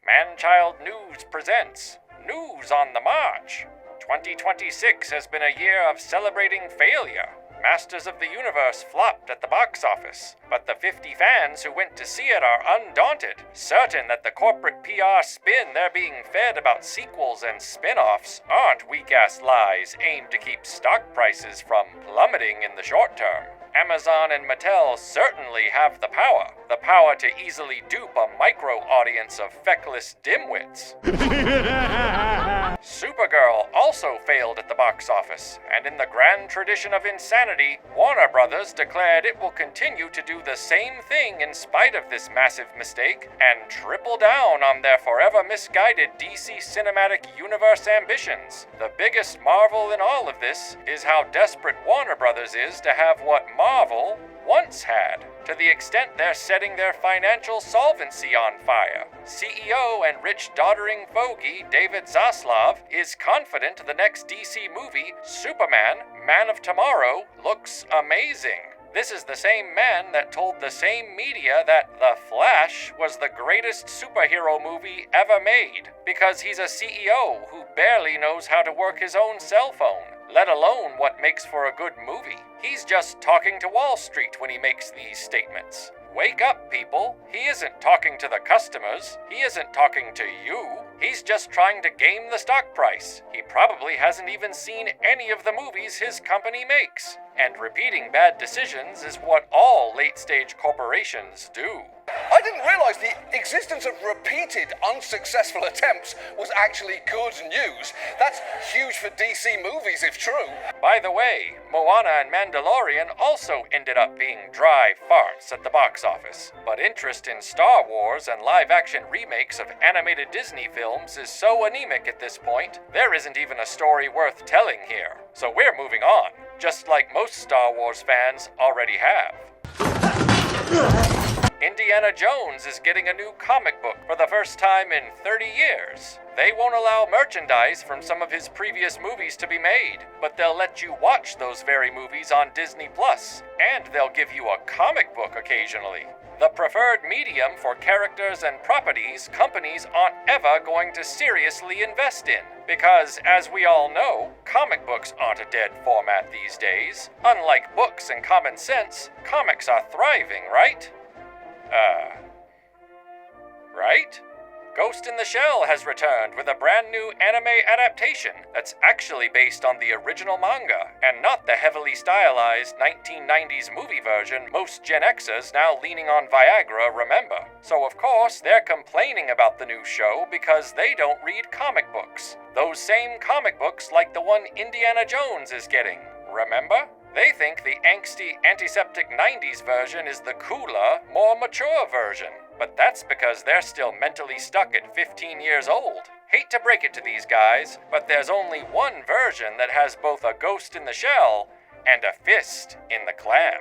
Manchild News presents News on the March. 2026 has been a year of celebrating failure. Masters of the Universe flopped at the box office, but the 50 fans who went to see it are undaunted, certain that the corporate PR spin they're being fed about sequels and spin-offs aren't weak-ass lies aimed to keep stock prices from plummeting in the short term. Amazon and Mattel certainly have the power to easily dupe a micro-audience of feckless dimwits. Supergirl also failed at the box office, and in the grand tradition of insanity, Warner Brothers declared it will continue to do the same thing in spite of this massive mistake, and triple down on their forever misguided DC Cinematic Universe ambitions. The biggest marvel in all of this is how desperate Warner Brothers is to have what Marvel once had, to the extent they're setting their financial solvency on fire. CEO and rich doddering fogey David Zaslav is confident the next DC movie, Superman, Man of Tomorrow, looks amazing. This is the same man that told the same media that The Flash was the greatest superhero movie ever made, because he's a CEO who barely knows how to work his own cell phone, let alone what makes for a good movie. He's just talking to Wall Street when he makes these statements. Wake up, people. He isn't talking to the customers. He isn't talking to you. He's just trying to game the stock price. He probably hasn't even seen any of the movies his company makes. And repeating bad decisions is what all late-stage corporations do. I didn't realize the existence of repeated unsuccessful attempts was actually good news. That's huge for DC movies if true. By the way, Moana and Mandalorian also ended up being dry farts at the box office. But interest in Star Wars and live-action remakes of animated Disney films is so anemic at this point, there isn't even a story worth telling here. So we're moving on, just like most Star Wars fans already have. Indiana Jones is getting a new comic book for the first time in 30 years. They won't allow merchandise from some of his previous movies to be made, but they'll let you watch those very movies on Disney+, and they'll give you a comic book occasionally. The preferred medium for characters and properties companies aren't ever going to seriously invest in. Because, as we all know, comic books aren't a dead format these days. Unlike books and common sense, comics are thriving, right? Right? Ghost in the Shell has returned with a brand new anime adaptation that's actually based on the original manga, and not the heavily stylized 1990s movie version most Gen Xers now leaning on Viagra remember. So of course, they're complaining about the new show because they don't read comic books. Those same comic books like the one Indiana Jones is getting, remember? They think the angsty, antiseptic 90s version is the cooler, more mature version. But that's because they're still mentally stuck at 15 years old. Hate to break it to these guys, but there's only one version that has both a ghost in the shell and a fist in the clam.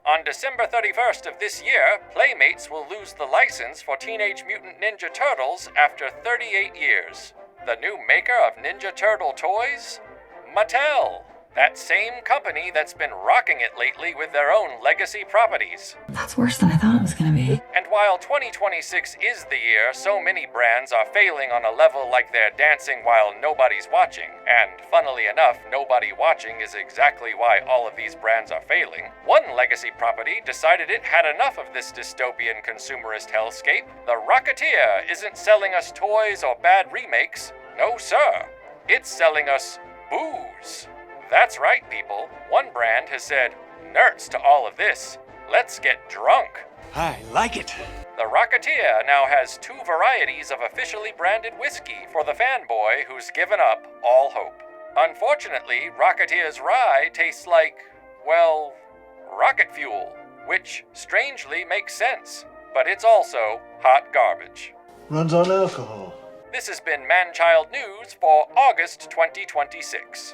On December 31st of this year, Playmates will lose the license for Teenage Mutant Ninja Turtles after 38 years. The new maker of Ninja Turtle toys? Mattel. That same company that's been rocking it lately with their own legacy properties. That's worse than I thought it was gonna be. And while 2026 is the year so many brands are failing on a level like they're dancing while nobody's watching, and funnily enough, nobody watching is exactly why all of these brands are failing, one legacy property decided it had enough of this dystopian consumerist hellscape. The Rocketeer isn't selling us toys or bad remakes. No, sir. It's selling us booze. That's right, people. One brand has said, "Nerds to all of this. Let's get drunk." I like it. The Rocketeer now has 2 varieties of officially branded whiskey for the fanboy who's given up all hope. Unfortunately, Rocketeer's rye tastes like, well, rocket fuel, which strangely makes sense, but it's also hot garbage. Runs on alcohol. This has been Manchild News for August 2026.